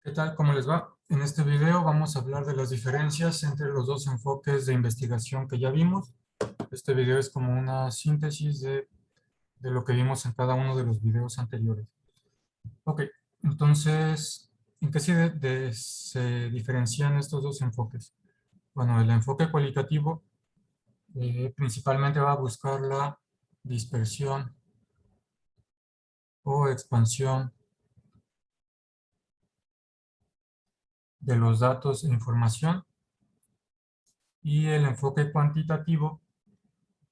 ¿Qué tal? ¿Cómo les va? En este video vamos a hablar de las diferencias entre los dos enfoques de investigación que ya vimos. Este video es como una síntesis de lo que vimos en cada uno de los videos anteriores. Ok, entonces, ¿en qué se diferencian estos dos enfoques? Bueno, el enfoque cualitativo principalmente va a buscar la dispersión o expansión de los datos e información, y el enfoque cuantitativo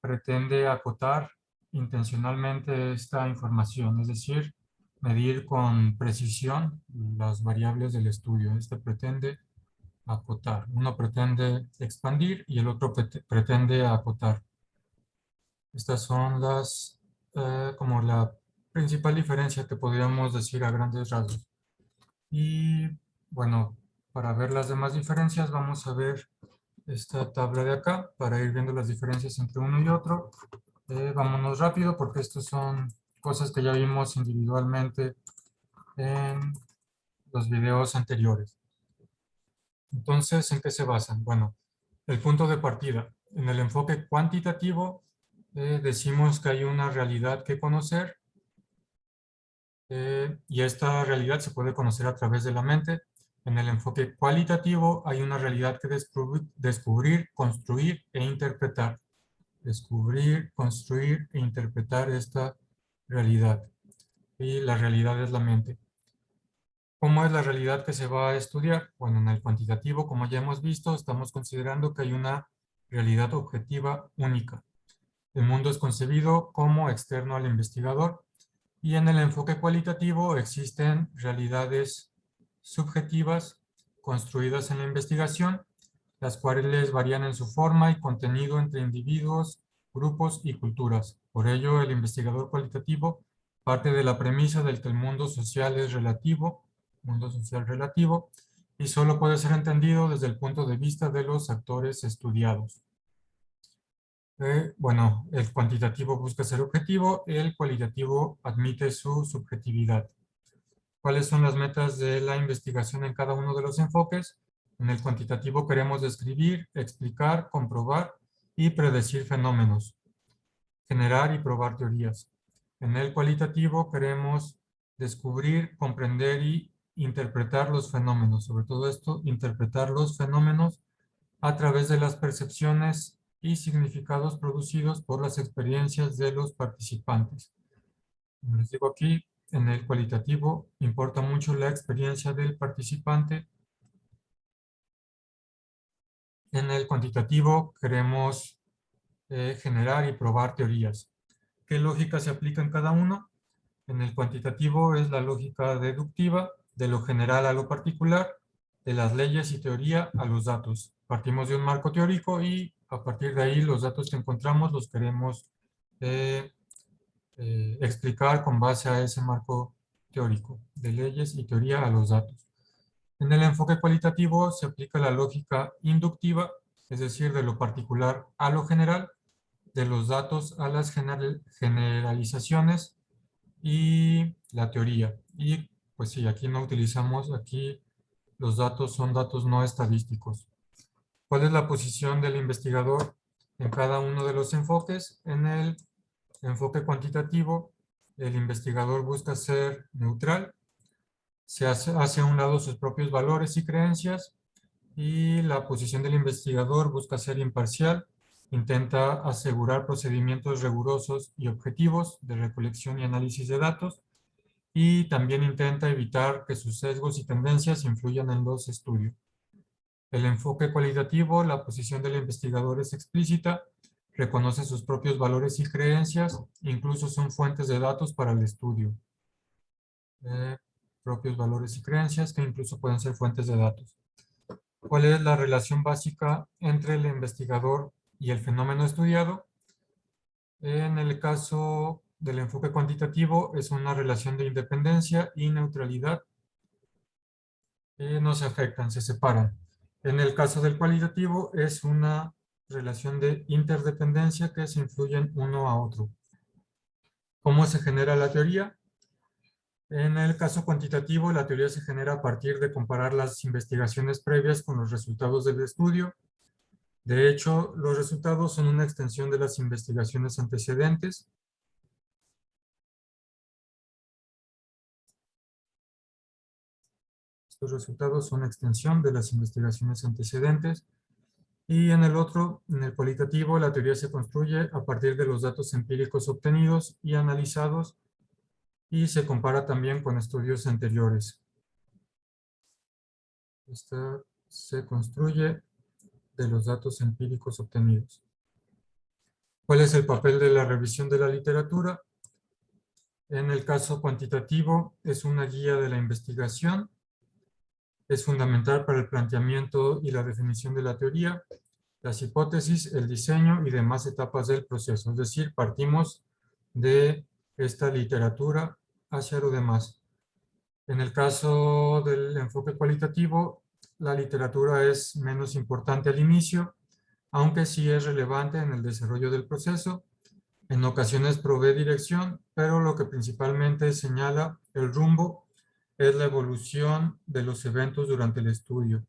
pretende acotar intencionalmente esta información, es decir, medir con precisión las variables del estudio. Este pretende acotar. Uno pretende expandir y el otro pretende acotar. Estas son como la principal diferencia que podríamos decir a grandes rasgos. Y bueno, para ver las demás diferencias vamos a ver esta tabla de acá para ir viendo las diferencias entre uno y otro. Vámonos rápido porque estos son cosas que ya vimos individualmente en los videos anteriores. Entonces, ¿en qué se basan? Bueno, el punto de partida. En el enfoque cuantitativo decimos que hay una realidad que conocer y esta realidad se puede conocer a través de la mente. En el enfoque cualitativo hay una realidad que descubrir, construir e interpretar. Descubrir, construir e interpretar esta realidad. Y la realidad es la mente. ¿Cómo es la realidad que se va a estudiar? Bueno, en el cuantitativo, como ya hemos visto, estamos considerando que hay una realidad objetiva única. El mundo es concebido como externo al investigador, y en el enfoque cualitativo existen realidades subjetivas construidas en la investigación, las cuales varían en su forma y contenido entre individuos, grupos y culturas. Por ello, el investigador cualitativo parte de la premisa del que el mundo social es relativo, mundo social relativo, y solo puede ser entendido desde el punto de vista de los actores estudiados. Bueno, el cuantitativo busca ser objetivo, el cualitativo admite su subjetividad. ¿Cuáles son las metas de la investigación en cada uno de los enfoques? En el cuantitativo queremos describir, explicar, comprobar y predecir fenómenos, generar y probar teorías. En el cualitativo queremos descubrir, comprender y interpretar los fenómenos. Sobre todo esto, interpretar los fenómenos a través de las percepciones y significados producidos por las experiencias de los participantes. Como les digo aquí, en el cualitativo importa mucho la experiencia del participante. En el cuantitativo queremos generar y probar teorías. ¿Qué lógica se aplica en cada uno? En el cuantitativo es la lógica deductiva, de lo general a lo particular, de las leyes y teoría a los datos. Partimos de un marco teórico y a partir de ahí los datos que encontramos los queremos explicar con base a ese marco teórico, de leyes y teoría a los datos. En el enfoque cualitativo se aplica la lógica inductiva, es decir, de lo particular a lo general, de los datos a las generalizaciones y la teoría. Y pues sí, aquí no utilizamos, aquí los datos son datos no estadísticos. ¿Cuál es la posición del investigador en cada uno de los enfoques? En el enfoque cuantitativo, el investigador busca ser neutral, se hace a un lado sus propios valores y creencias, y la posición del investigador busca ser imparcial, intenta asegurar procedimientos rigurosos y objetivos de recolección y análisis de datos, y también intenta evitar que sus sesgos y tendencias influyan en los estudios. El enfoque cualitativo, la posición del investigador es explícita, reconoce sus propios valores y creencias, incluso son fuentes de datos para el estudio. Propios valores y creencias que incluso pueden ser fuentes de datos. ¿Cuál es la relación básica entre el investigador y el fenómeno estudiado? En el caso del enfoque cuantitativo es una relación de independencia y neutralidad. No se afectan, se separan. En el caso del cualitativo es una relación de interdependencia que se influyen uno a otro. ¿Cómo se genera la teoría? En el caso cuantitativo, la teoría se genera a partir de comparar las investigaciones previas con los resultados del estudio. De hecho, los resultados son una extensión de las investigaciones antecedentes. Estos resultados son extensión de las investigaciones antecedentes. Y en el otro, en el cualitativo, la teoría se construye a partir de los datos empíricos obtenidos y analizados y se compara también con estudios anteriores. Esta se construye de los datos empíricos obtenidos. ¿Cuál es el papel de la revisión de la literatura? En el caso cuantitativo, es una guía de la investigación. Es fundamental para el planteamiento y la definición de la teoría, las hipótesis, el diseño y demás etapas del proceso. Es decir, partimos de esta literatura hacia lo demás. En el caso del enfoque cualitativo, la literatura es menos importante al inicio, aunque sí es relevante en el desarrollo del proceso. En ocasiones provee dirección, pero lo que principalmente señala el rumbo es la evolución de los eventos durante el estudio.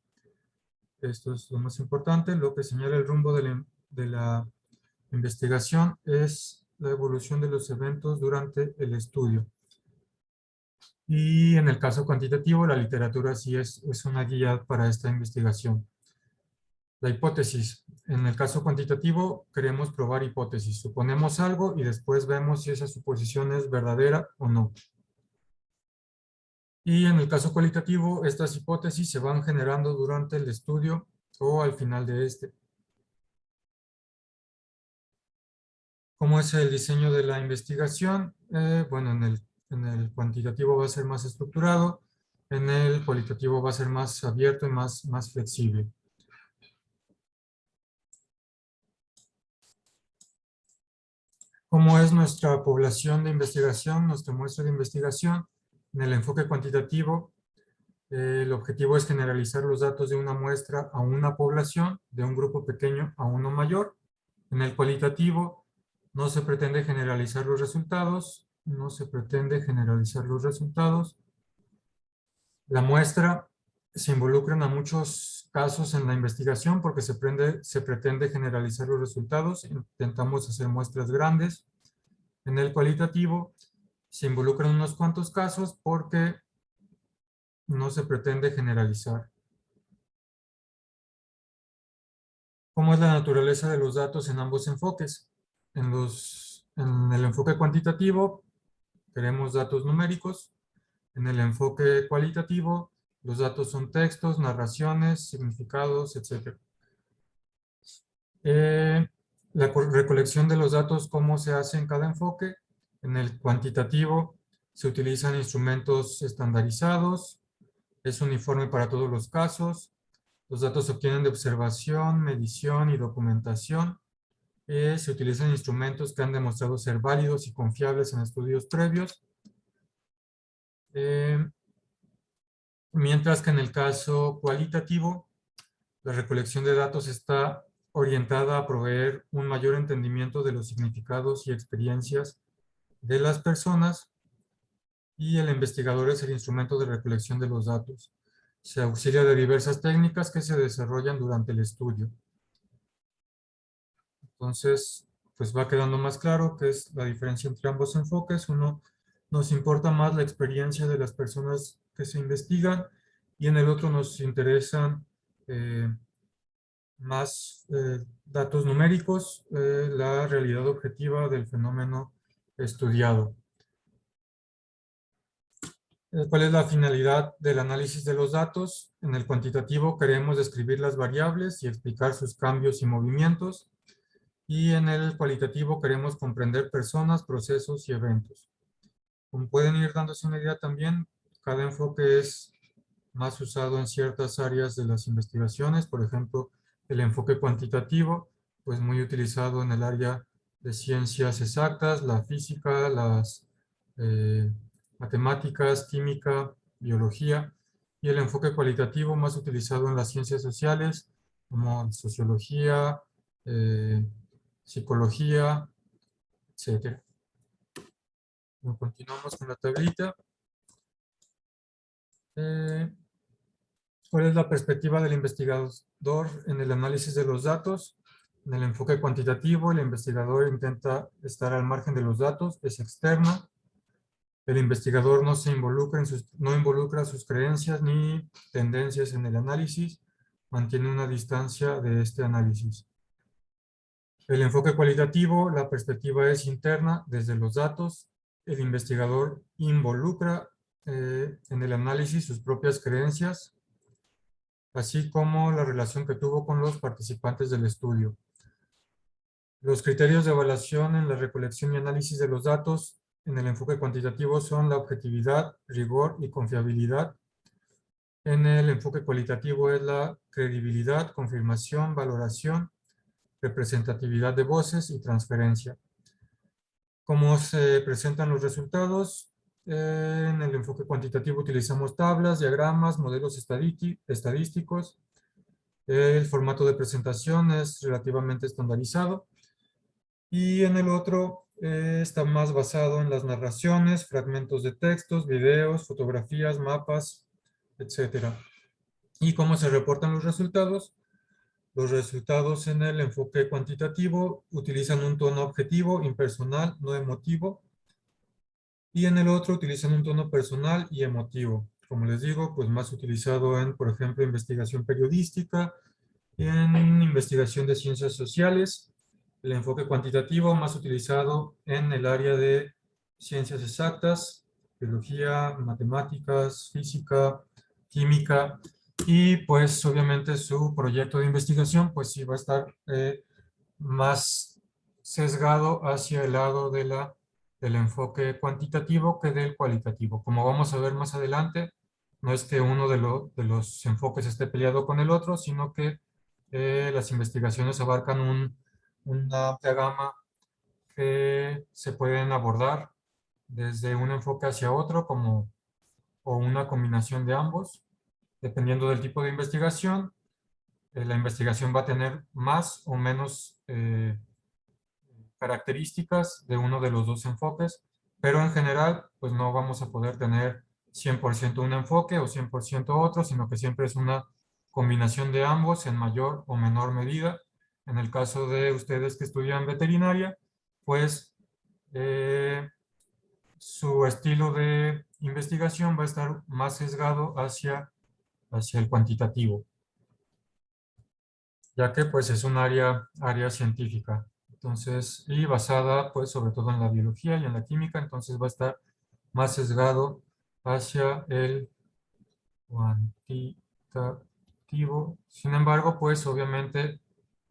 Esto es lo más importante. Lo que señala el rumbo de la investigación es la evolución de los eventos durante el estudio. Y en el caso cuantitativo, la literatura sí es una guía para esta investigación. La hipótesis. En el caso cuantitativo, queremos probar hipótesis. Suponemos algo y después vemos si esa suposición es verdadera o no. Y en el caso cualitativo, estas hipótesis se van generando durante el estudio o al final de este. ¿Cómo es el diseño de la investigación? Bueno, en el cuantitativo va a ser más estructurado, en el cualitativo va a ser más abierto y más flexible. ¿Cómo es nuestra población de investigación, nuestra muestra de investigación? En el enfoque cuantitativo, el objetivo es generalizar los datos de una muestra a una población, de un grupo pequeño a uno mayor. En el cualitativo, no se pretende generalizar los resultados, no se pretende generalizar los resultados. La muestra se involucran a muchos casos en la investigación porque se pretende generalizar los resultados. Intentamos hacer muestras grandes. En el cualitativo se involucran unos cuantos casos porque no se pretende generalizar. ¿Cómo es la naturaleza de los datos en ambos enfoques? En el enfoque cuantitativo queremos datos numéricos. En el enfoque cualitativo, los datos son textos, narraciones, significados, etc. La recolección de los datos, ¿cómo se hace en cada enfoque? En el cuantitativo se utilizan instrumentos estandarizados, es uniforme para todos los casos, los datos se obtienen de observación, medición y documentación, se utilizan instrumentos que han demostrado ser válidos y confiables en estudios previos, mientras que en el caso cualitativo, la recolección de datos está orientada a proveer un mayor entendimiento de los significados y experiencias de las personas y el investigador es el instrumento de recolección de los datos. Se auxilia de diversas técnicas que se desarrollan durante el estudio. Entonces, pues va quedando más claro qué es la diferencia entre ambos enfoques. Uno nos importa más la experiencia de las personas que se investigan y en el otro nos interesan más datos numéricos, la realidad objetiva del fenómeno estudiado. ¿Cuál es la finalidad del análisis de los datos? En el cuantitativo queremos describir las variables y explicar sus cambios y movimientos. Y en el cualitativo queremos comprender personas, procesos y eventos. Como pueden ir dándose una idea también, cada enfoque es más usado en ciertas áreas de las investigaciones. Por ejemplo, el enfoque cuantitativo, pues muy utilizado en el área de ciencias exactas, la física, las matemáticas, química, biología. Y el enfoque cualitativo más utilizado en las ciencias sociales, como sociología, psicología, etc. Bueno, continuamos con la tablita. Eh, ¿Cuál es la perspectiva del investigador en el análisis de los datos? En el enfoque cuantitativo, el investigador intenta estar al margen de los datos, es externa. El investigador no se involucra no involucra sus creencias ni tendencias en el análisis, mantiene una distancia de este análisis. El enfoque cualitativo, la perspectiva es interna desde los datos. El investigador involucra en el análisis sus propias creencias, así como la relación que tuvo con los participantes del estudio. Los criterios de evaluación en la recolección y análisis de los datos en el enfoque cuantitativo son la objetividad, rigor y confiabilidad. En el enfoque cualitativo es la credibilidad, confirmación, valoración, representatividad de voces y transferencia. ¿Cómo se presentan los resultados? En el enfoque cuantitativo utilizamos tablas, diagramas, modelos estadísticos. El formato de presentación es relativamente estandarizado. Y en el otro está más basado en las narraciones, fragmentos de textos, videos, fotografías, mapas, etc. ¿Y cómo se reportan los resultados? Los resultados en el enfoque cuantitativo utilizan un tono objetivo, impersonal, no emotivo, y en el otro utilizan un tono personal y emotivo. Como les digo, pues más utilizado en, por ejemplo, investigación periodística, en investigación de ciencias sociales, el enfoque cuantitativo más utilizado en el área de ciencias exactas, biología, matemáticas, física, química, y pues obviamente su proyecto de investigación pues sí va a estar más sesgado hacia el lado del enfoque cuantitativo que del cualitativo. Como vamos a ver más adelante, no es que uno de los enfoques esté peleado con el otro, sino que las investigaciones abarcan una amplia gama que se pueden abordar desde un enfoque hacia otro como, o una combinación de ambos. Dependiendo del tipo de investigación, la investigación va a tener más o menos características de uno de los dos enfoques, pero en general, pues no vamos a poder tener 100% un enfoque o 100% otro, sino que siempre es una combinación de ambos en mayor o menor medida. En el caso de ustedes que estudian veterinaria, pues su estilo de investigación va a estar más sesgado hacia el cuantitativo, ya que pues es un área científica. Entonces, y basada pues sobre todo en la biología y en la química, entonces va a estar más sesgado hacia el cuantitativo. Sin embargo, pues obviamente,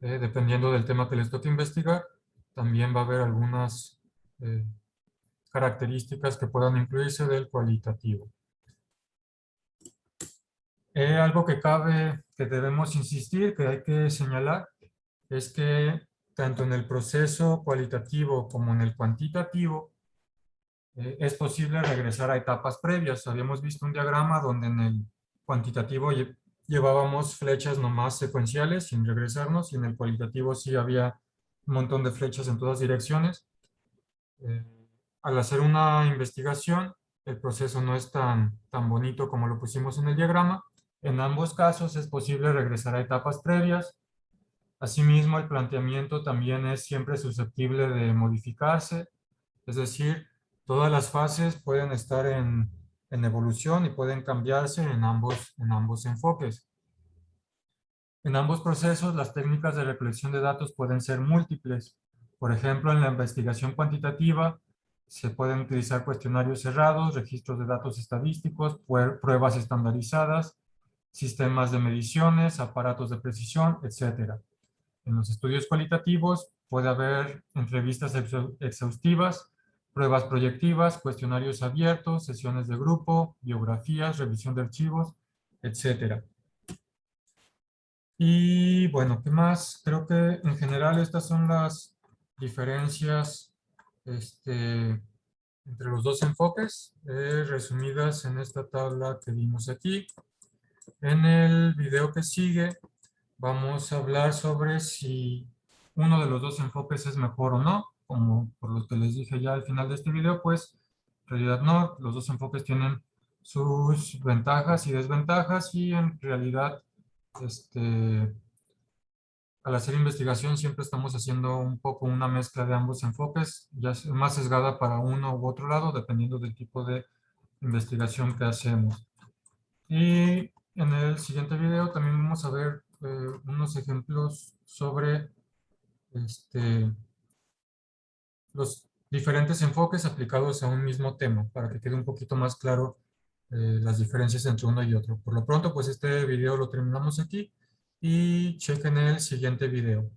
dependiendo del tema que les toque investigar, también va a haber algunas características que puedan incluirse del cualitativo. Algo que debemos insistir, que hay que señalar, es que tanto en el proceso cualitativo como en el cuantitativo es posible regresar a etapas previas. Habíamos visto un diagrama donde en el cuantitativo llevábamos flechas nomás secuenciales sin regresarnos, y en el cualitativo sí había un montón de flechas en todas direcciones. Eh, Al hacer una investigación, el proceso no es tan bonito como lo pusimos en el diagrama. En ambos casos es posible regresar a etapas previas. Asimismo, el planteamiento también es siempre susceptible de modificarse, es decir, todas las fases pueden estar en evolución y pueden cambiarse en ambos enfoques. En ambos procesos, las técnicas de recolección de datos pueden ser múltiples. Por ejemplo, en la investigación cuantitativa se pueden utilizar cuestionarios cerrados, registros de datos estadísticos, pruebas estandarizadas, sistemas de mediciones, aparatos de precisión, etc. En los estudios cualitativos puede haber entrevistas exhaustivas, pruebas proyectivas, cuestionarios abiertos, sesiones de grupo, biografías, revisión de archivos, etc. Y bueno, ¿qué más? Creo que en general estas son las diferencias entre los dos enfoques, resumidas en esta tabla que vimos aquí. En el video que sigue vamos a hablar sobre si uno de los dos enfoques es mejor o no. Como por lo que les dije ya al final de este video, pues en realidad no, los dos enfoques tienen sus ventajas y desventajas, y en realidad, al hacer investigación siempre estamos haciendo un poco una mezcla de ambos enfoques, ya más sesgada para uno u otro lado, dependiendo del tipo de investigación que hacemos. Y en el siguiente video también vamos a ver unos ejemplos sobre los diferentes enfoques aplicados a un mismo tema, para que quede un poquito más claro las diferencias entre uno y otro. Por lo pronto, pues este video lo terminamos aquí y chequen el siguiente video.